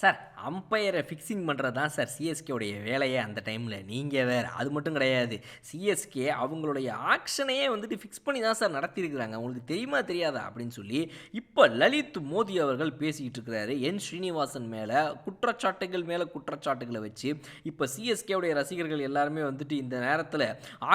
Sir, அம்பயர fixing பண்றது தான் sir CSK உடைய வேலையே அந்த டைம்ல. நீங்க வேற. அது மட்டும் கிடையாது. சிஎஸ்கே அவங்களுடைய ஆக்ஷனையே வந்துட்டு ஃபிக்ஸ் பண்ணி தான் சார் நடத்தியிருக்கிறாங்க. உங்களுக்கு தெரியுமா தெரியாதா? அப்படின்னு சொல்லி இப்ப லலித் மோதி அவர்கள் பேசிக்கிட்டு இருக்கிறாரு. என் ஸ்ரீனிவாசன் மேல குற்றச்சாட்டுகள் மேல குற்றச்சாட்டுகள வச்சு, இப்ப சிஎஸ்கே உடைய ரசிகர்கள் எல்லாருமே வந்துட்டு இந்த நேரத்துல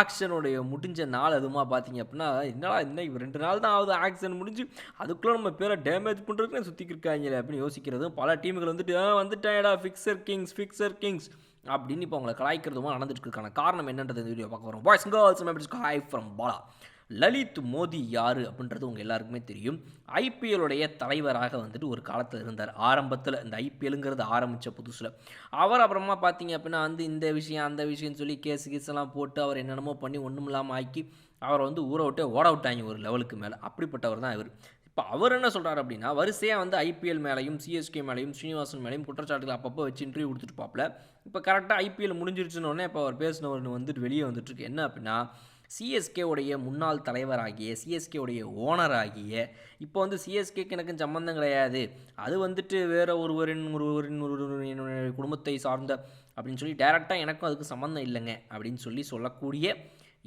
ஆக்ஷனுடைய முடிஞ்ச நாள் அதுவுமா பார்த்தீங்க அப்படின்னா, என்னடா இன்னும் 2 நாள் தான் ஆகுது ஆக்ஷன் முடிஞ்சு, அதுக்குள்ள நம்ம பேர டேமேஜ் பண்றதுக்குன்னே சுத்திக்கிட்டு இருக்காங்களே அப்படின்னு யோசிக்கிறதும் பல டீம்கள் வந்துட்டு வந்துட்டாயடா ஃபிக்ஸர் கிங்ஸ் அப்படின்னு இப்போ அவங்களை கலாய்க்கிறதுமா நடந்துட்டு இருக்கான காரணம் என்னன்றது இந்த வீடியோ பார்க்க வரோம். Boys girls hi from Bala. Lalit Modi யாரு அப்படின்றது உங்கள் எல்லாருக்குமே தெரியும். ஐபிஎல்லுடைய தலைவராக வந்துட்டு ஒரு காலத்தில் இருந்தார். ஆரம்பத்தில் இந்த ஐபிஎல்லுங்கிறது ஆரம்பித்த புதுசில் அவர் அப்புறமா பார்த்தீங்க அப்படின்னா வந்து இந்த விஷயம் அந்த விஷயம்னு சொல்லி கேஸ் எல்லாம் போட்டு அவர் என்னென்னமோ பண்ணி ஒன்றும் இல்லாமல் ஆக்கி அவரை வந்து ஊரை விட்டு ஓட விட்டாங்க ஒரு லெவலுக்கு மேலே. அப்படிப்பட்டவர் தான் இவர். இப்போ அவர் என்ன சொல்கிறார் அப்படின்னா, வரிசையாக வந்து ஐபிஎல் மேலேயும் சிஎஸ்கே மேலேயும் ஸ்ரீனிவாசன் மேலேயும் குற்றச்சாட்டுகள் அப்பப்போ வச்சு இன்டர்வியூ கொடுத்துட்டு பாப்பில். இப்போ கரெக்டாக ஐபிஎல் முடிஞ்சிருச்சுன்னொடனே இப்போ அவர் பேசினவர் வந்துட்டு வெளியே வந்துட்டுருக்கு. என்ன அப்படின்னா, சிஎஸ்கே உடைய முன்னாள் தலைவராகிய சிஎஸ்கே உடைய ஓனராகிய இப்போ வந்து சிஎஸ்கேக்கு எனக்கு சம்மந்தம் கிடையாது, அது வந்துட்டு வேற ஒருவரின் குடும்பத்தை சார்ந்த அப்படின்னு சொல்லி டைரெக்டாக எனக்கும் அதுக்கு சம்மந்தம் இல்லைங்க அப்படின்னு சொல்லக்கூடிய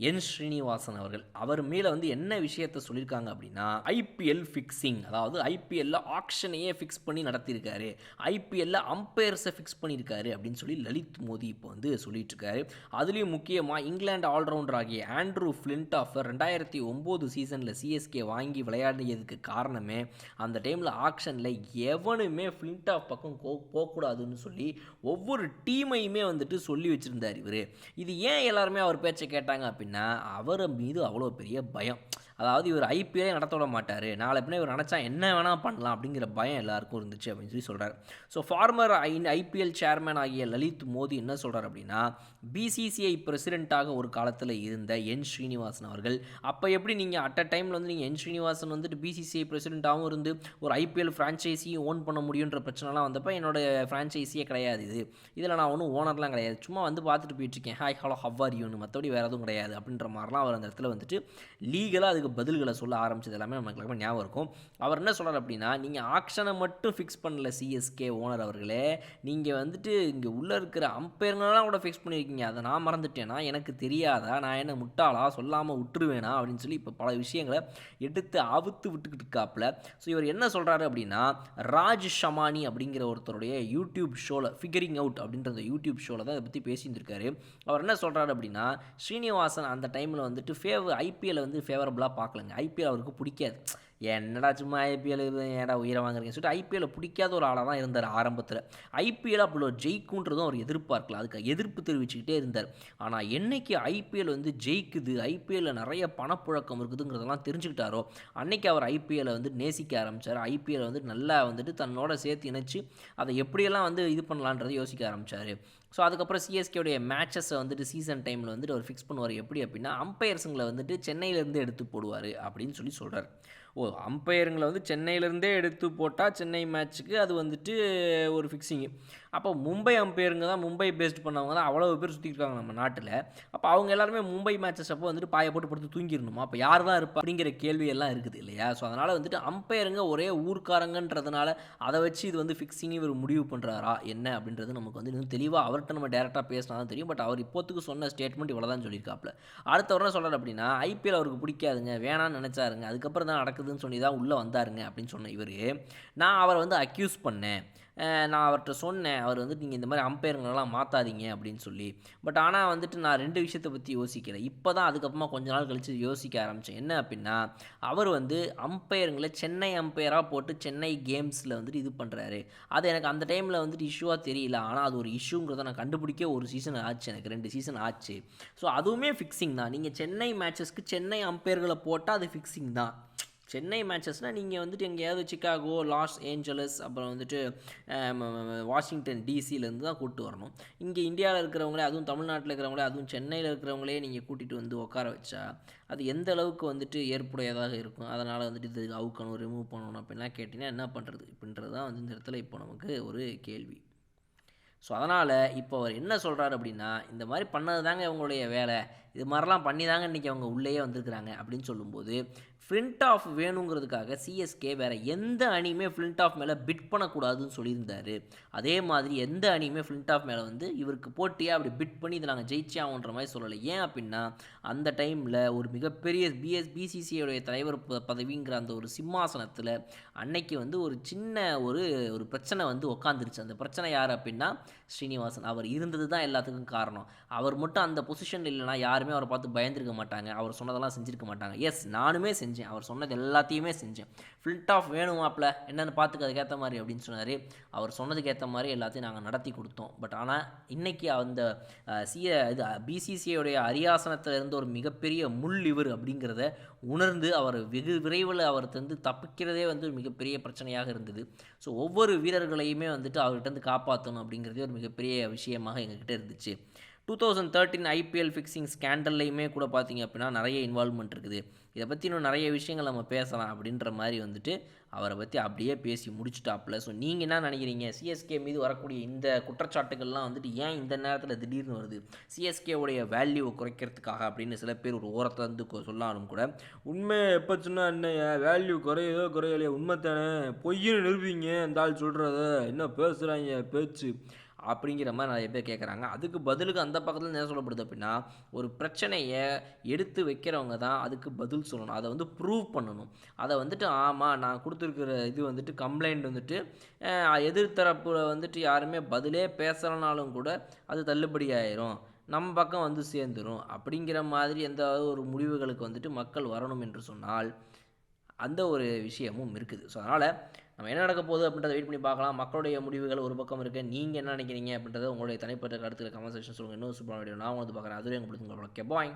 என் ஸ்ரீனிவாசன் அவர்கள் அவர் மேலே வந்து என்ன விஷயத்த சொல்லியிருக்காங்க அப்படின்னா, ஐபிஎல் ஃபிக்ஸிங், அதாவது ஐபிஎல்ல ஆக்ஷனையே ஃபிக்ஸ் பண்ணி நடத்தியிருக்காரு, ஐபிஎல்ல அம்பையர்ஸை ஃபிக்ஸ் பண்ணியிருக்காரு அப்படின்னு சொல்லி லலித் மோதி இப்போ வந்து சொல்லிட்டு இருக்காரு. அதுலேயும் முக்கியமாக இங்கிலாந்து ஆல்ரவுண்டர் ஆகிய ஆண்ட்ரூ ஃபிளின்டாஃபர் 2009 சீசனில் சிஎஸ்கே வாங்கி விளையாடியதுக்கு காரணமே அந்த டைமில் ஆக்ஷனில் எவனுமே ஃபிளின்டாஃப் பக்கம் போகக்கூடாதுன்னு சொல்லி ஒவ்வொரு டீமையுமே வந்துட்டு சொல்லி வச்சுருந்தார் இவர். இது ஏன் எல்லாருமே அவர் பேச்சை கேட்டாங்க அப்படின்னா, அவர் மீது அவ்வளோ பெரிய பயம். அதாவது இவர் ஐபிஎல்லே நடத்த விட மாட்டார், நாளை பின்ன இவர் நினச்சா என்ன வேணால் பண்ணலாம் அப்படிங்கிற பயம் எல்லாருக்கும் இருந்துச்சு அப்படின்னு சொல்லி சொல்கிறார். ஸோ ஃபார்மர் ஐபிஎல் சேர்மேன் ஆகிய லலித் மோதி என்ன சொல்கிறார் அப்படின்னா, பிசிசிஐ பிரசிடெண்ட்டாக ஒரு காலத்தில் இருந்த என் ஸ்ரீனிவாசன் அவர்கள், அப்போ எப்படி நீங்கள் அட் அ டைமில் வந்து நீங்கள் என் ஸ்ரீனிவாசன் வந்துட்டு பிசிசிஐ பிரசிடெண்ட்டாகவும் இருந்து ஒரு ஐபிஎல் ஃப்ரான்ச்சைஸியும் ஓன் பண்ண முடியுன்ற பிரச்சனைலாம் வந்தப்போ என்னோட ஃப்ரான்ச்சைஸியே கிடையாது இதில் நான் ஒன்றும் ஓனர்லாம் கிடையாது, சும்மா வந்து பார்த்துட்டு போயிட்டுருக்கேன், ஹாய் ஹலோ ஹவ் ஆர் யூன்னு, மற்றபடி வேறு எதுவும் கிடையாது அப்படின்ற மாதிரிலாம் அவர் அந்த இடத்துல வந்துட்டு லீகலாக அதுக்கு பதில்களை சொல்ல ஆரம்பிச்சது எல்லாமே நமக்கு எல்லாமே ஞாபகம் இருக்கும். அவர் என்ன சொல்கிறார் அப்படின்னா, நீங்கள் ஆக்ஷனை மட்டும் ஃபிக்ஸ் பண்ணல சிஎஸ்கே ஓனர் அவர்களே, நீங்கள் வந்துட்டு இங்கே உள்ளே இருக்கிற அம்பையர்களெலாம் கூட ஃபிக்ஸ் பண்ணியிருக்கீங்க, அதை நான் மறந்துட்டேனா, எனக்கு தெரியாதா, நான் என்ன முட்டாளா, சொல்லாமல் விட்டுருவேனா அப்படின்னு சொல்லி இப்போ பல விஷயங்களை எடுத்து அவுத்து விட்டுக்கிட்டு இருக்காப்புல. ஸோ இவர் என்ன சொல்கிறாரு அப்படின்னா, ராஜ் ஷமானி அப்படிங்கிற ஒருத்தருடைய யூடியூப் ஷோவில் ஃபிகரிங் அவுட் அப்படின்ற யூடியூப் ஷோவில் தான் இதை பற்றி பேசியிருந்திருக்காரு. அவர் என்ன சொல்கிறாரு அப்படின்னா, ஸ்ரீனிவாசன் அந்த டைமில் வந்துட்டு ஐபிஎல்லை வந்து ஃபேவரபுளாக பார்க்கலங்க, ஐபிஎல் அவருக்கு பிடிக்காது, என்னடா சும்மா ஐபிஎல் ஏடா உயிரை வாங்குறீங்கன்னு சொல்லிட்டு ஐபிஎல்லை பிடிக்காத ஒரு ஆளாக தான் இருந்தார் ஆரம்பத்தில். ஐபிஎல் அப்படி ஒரு ஜெயிக்குன்றதும் அவர் எதிர்பார்க்கல, அதுக்கு எதிர்ப்பு தெரிவிச்சுக்கிட்டே இருந்தார். ஆனால் என்னைக்கு ஐபிஎல் வந்து ஜெயிக்குது, ஐபிஎல்லில் நிறைய பணப்புழக்கம் இருக்குதுங்கிறதெல்லாம் தெரிஞ்சுக்கிட்டாரோ அன்னைக்கு அவர் ஐபிஎல்லை வந்து நேசிக்க ஆரம்பித்தார். ஐபிஎல் வந்து நல்லா வந்துட்டு தன்னோட சேர்த்து இணைச்சி அதை எப்படியெல்லாம் வந்து இது பண்ணலான்றதை யோசிக்க ஆரம்பித்தார். ஸோ அதுக்கப்புறம் சிஎஸ்கேவுடைய மேட்சஸை வந்துட்டு சீசன் டைமில் வந்துட்டு அவர் ஃபிக்ஸ் பண்ணுவார். எப்படி அப்படின்னா, அம்பையர்ஸுங்களை வந்துட்டு சென்னையிலேருந்து எடுத்து போடுவார் அப்படின்னு சொல்லி சொல்கிறார். அம்பையருங்களை வந்து சென்னையிலேருந்தே எடுத்து போட்டால் சென்னை மேட்ச்சுக்கு அது வந்துட்டு ஒரு ஃபிக்ஸிங்கு. அப்போ மும்பை அம்பையருங்க தான், மும்பை பேஸ்ட் பண்ணவங்க தான் அவ்வளோ பேர் சுற்றிருக்காங்க நம்ம நாட்டில். அப்போ அவங்க எல்லாருமே மும்பை மேட்சஸ் அப்போ வந்துட்டு பாயை போட்டு படுத்து தூங்கிடணுமா, அப்போ யார் தான் இருப்பா அப்படிங்கிற கேள்வியெல்லாம் இருக்குது இல்லையா. ஸோ அதனால் வந்துட்டு அம்பையருங்க ஒரே ஊர்க்காரங்கன்றதுனால அதை வச்சு இது வந்து ஃபிக்ஸிங் இவர் முடிவு பண்ணுறாரா என்ன அப்படின்றது நமக்கு வந்து இன்னும் தெளிவாக அவர்கிட்ட நம்ம டேரெக்டாக பேசினா தான் தெரியும். பட் அவர் இப்போத்துக்கு சொன்ன ஸ்டேட்மெண்ட் இவ்வளோ தான் சொல்லியிருக்காப்புல. அடுத்தவரை சொல்கிறார் அப்படின்னா, ஐபிஎல் அவருக்கு பிடிக்காதுங்க, வேணான்னு நினச்சாருங்க, அதுக்கப்புறம் தான் நடக்குதுன்னு சொல்லி தான் உள்ளே வந்தாருங்க அப்படின்னு சொன்ன இவர், நான் அவரை வந்து அக்யூஸ் பண்ணேன், நான் அவர்கிட்ட சொன்னேன், அவர் வந்துட்டு நீங்கள் இந்த மாதிரி அம்பையருங்களெல்லாம் மாற்றாதீங்க அப்படின்னு சொல்லி. பட் ஆனால் வந்துட்டு நான் 2 விஷயத்தை பற்றி யோசிக்கிறேன். இப்போ தான் அதுக்கப்புறமா கொஞ்ச நாள் கழித்து யோசிக்க ஆரம்பித்தேன். என்ன அப்படின்னா, அவர் வந்து அம்பையருங்களை சென்னை அம்பையராக போட்டு சென்னை கேம்ஸில் வந்துட்டு இது பண்ணுறாரு. அது எனக்கு அந்த டைமில் வந்துட்டு இஷ்யூவாக தெரியல, ஆனால் அது ஒரு இஷ்யூங்கிறத நான் கண்டுபிடிக்க ஒரு சீசன் ஆச்சு, எனக்கு 2 சீசன் ஆச்சு. ஸோ அதுவுமே ஃபிக்ஸிங் தான். நீங்கள் சென்னை மேட்சஸ்க்கு சென்னை அம்பையர்களை போட்டால் அது ஃபிக்ஸிங் தான். சென்னை மேட்சஸ்னால் நீங்கள் வந்துட்டு எங்கேயாவது சிக்காகோ, லாஸ் ஏஞ்சலஸ், அப்புறம் வந்துட்டு வாஷிங்டன் டிசியிலேருந்து தான் கூப்பிட்டு வரணும். இங்கே இந்தியாவில் இருக்கிறவங்களே, அதுவும் தமிழ்நாட்டில் இருக்கிறவங்களே, அதுவும் சென்னையில் இருக்கிறவங்களே நீங்கள் கூட்டிகிட்டு வந்து உட்கார வச்சா அது எந்த அளவுக்கு வந்துட்டு ஏற்புடையதாக இருக்கும். அதனால் வந்துட்டு இது அவுக்கணும், ரிமூவ் பண்ணணும் அப்படின்லாம் கேட்டிங்கன்னா என்ன பண்ணுறது அப்படின்றது தான் வந்து இந்த இடத்துல இப்போ நமக்கு ஒரு கேள்வி. ஸோ அதனால் இப்போ அவர் என்ன சொல்கிறார் அப்படின்னா, இந்த மாதிரி பண்ணது தாங்க இவங்களுடைய வேலை, இது மாதிரிலாம் பண்ணி தாங்க இன்றைக்கி அவங்க உள்ளேயே வந்திருக்கிறாங்க அப்படின்னு சொல்லும்போது, ஃப்ளின்ட் ஆஃப் வேணுங்கிறதுக்காக சிஎஸ்கே வேறு எந்த அணியுமே ஃப்ளின்ட் ஆஃப் மேலே பிட் பண்ணக்கூடாதுன்னு சொல்லியிருந்தாரு. அதே மாதிரி எந்த அணியுமே ஃப்ளின்ட் ஆஃப் மேலே வந்து இவருக்கு போட்டியாக அப்படி பிட் பண்ணி இதை நாங்கள் ஜெயிச்சே ஆகுன்ற மாதிரி சொல்லலை. ஏன் அப்படின்னா அந்த டைமில் ஒரு மிகப்பெரிய பிசிசிஐடைய தலைவர் பதவிங்கிற அந்த ஒரு சிம்மாசனத்தில் அன்னைக்கு வந்து ஒரு சின்ன ஒரு ஒரு பிரச்சனை வந்து உக்காந்துருச்சு. அந்த பிரச்சனை யார் அப்படின்னா ஸ்ரீனிவாசன். அவர் இருந்தது தான் எல்லாத்துக்கும் காரணம். அவர் மட்டும் அந்த பொசிஷனில் இல்லைனா யாருமே அவரை பார்த்து பயந்துருக்க மாட்டாங்க. அவர் சொன்னதெல்லாம் செஞ்சுருக்க மாட்டாங்க. எஸ், நானுமே செஞ்சேன். அவர் சொன்னது எல்லாத்தையுமே செஞ்சேன். ஃபில்ட் ஆஃப் வேணுமாப்ல என்னென்னு பார்த்துக்க அதுக்கேற்ற மாதிரி அப்படின்னு சொன்னார். அவர் சொன்னதுக்கு ஏற்ற மாதிரி எல்லாத்தையும் நாங்கள் நடத்தி கொடுத்தோம். பட் ஆனால் இன்றைக்கி அந்த பிசிசிஐடைய அரியாசனத்தில் இருந்த ஒரு மிகப்பெரிய முள் இவர் அப்படிங்கிறத உணர்ந்து அவர் வெகு விரைவில் அவர் வந்து தப்பிக்கிறதே வந்து ஒரு மிகப்பெரிய பிரச்சனையாக இருந்தது. ஸோ ஒவ்வொரு வீரர்களையுமே வந்துட்டு அவர்கிட்ட காப்பாற்றணும் அப்படிங்கிறதே ஒரு மிகப்பெரிய விஷயமாக எங்ககிட்ட இருந்துச்சு. 2013 ஐபிஎல் ஃபிக்ஸிங் ஸ்கேண்டல்லையுமே கூட பார்த்திங்க அப்படின்னா நிறைய இன்வால்வ்மெண்ட் இருக்குது. இதை பற்றி இன்னும் நிறைய விஷயங்கள் நம்ம பேசலாம் அப்படின்ற மாதிரி வந்துட்டு அவரை பற்றி அப்படியே பேசி முடிச்சுட்டாப்புல. ஸோ நீங்கள் என்ன நினைக்கிறீங்க? சிஎஸ்கே மீது வரக்கூடிய இந்த குற்றச்சாட்டுகள்லாம் வந்துட்டு ஏன் இந்த நேரத்தில் திடீர்னு வருது? சிஎஸ்கேவுடைய வேல்யூவை குறைக்கிறதுக்காக அப்படின்னு சில பேர் ஒரு ஓரத்தில் வந்து சொல்லாலும் கூட, உண்மை எப்போ சொன்னால் என்ன வேல்யூ குறையதோ குறையலையோ உண்மை தானே, பொய்ன்னு நிரூபிங்க அந்த ஆள் சொல்கிறத, என்ன பேசுகிறாங்க பேச்சு அப்படிங்கிற மாதிரி நிறைய பேர் கேட்குறாங்க. அதுக்கு பதிலுக்கு அந்த பக்கத்தில் என்ன சொல்லப்படுது அப்படின்னா, ஒரு பிரச்சனையை எடுத்து வைக்கிறவங்க தான் அதுக்கு பதில் சொல்லணும். அதை வந்து ப்ரூவ் பண்ணணும். அதை வந்துட்டு ஆமாம் நான் கொடுத்துருக்குற இது வந்துட்டு கம்ப்ளைண்ட் வந்துட்டு எதிர்த்தரப்பில் வந்துட்டு யாருமே பதிலே பேசலைனாலும் கூட அது தள்ளுபடி ஆயிரும், நம்ம பக்கம் வந்து சேர்ந்துடும் அப்படிங்கிற மாதிரி எந்த ஒரு முடிவுகளுக்கு வந்துட்டு மக்கள் வரணும் என்று சொன்னால் அந்த ஒரு விஷயமும் இருக்குது. ஸோ அதனால் நம்ம என்ன நடக்க போகுது அப்படின்றத வெயிட் பண்ணி பார்க்கலாம். மக்களுடைய முடிவுகள் ஒரு பக்கம் இருக்குது. நீங்கள் என்ன நினைக்கிறீங்க அப்படின்றத உங்களுடைய தனிப்பட்ட கருத்துக்களை கமெண்ட் செக்ஷன் சொல்லுங்கள். இன்னும் சூப்பரான வீடியோ நான் வந்து பார்க்குறேன். அதுவே உங்களுக்கு பிடிக்கும். Okay bye.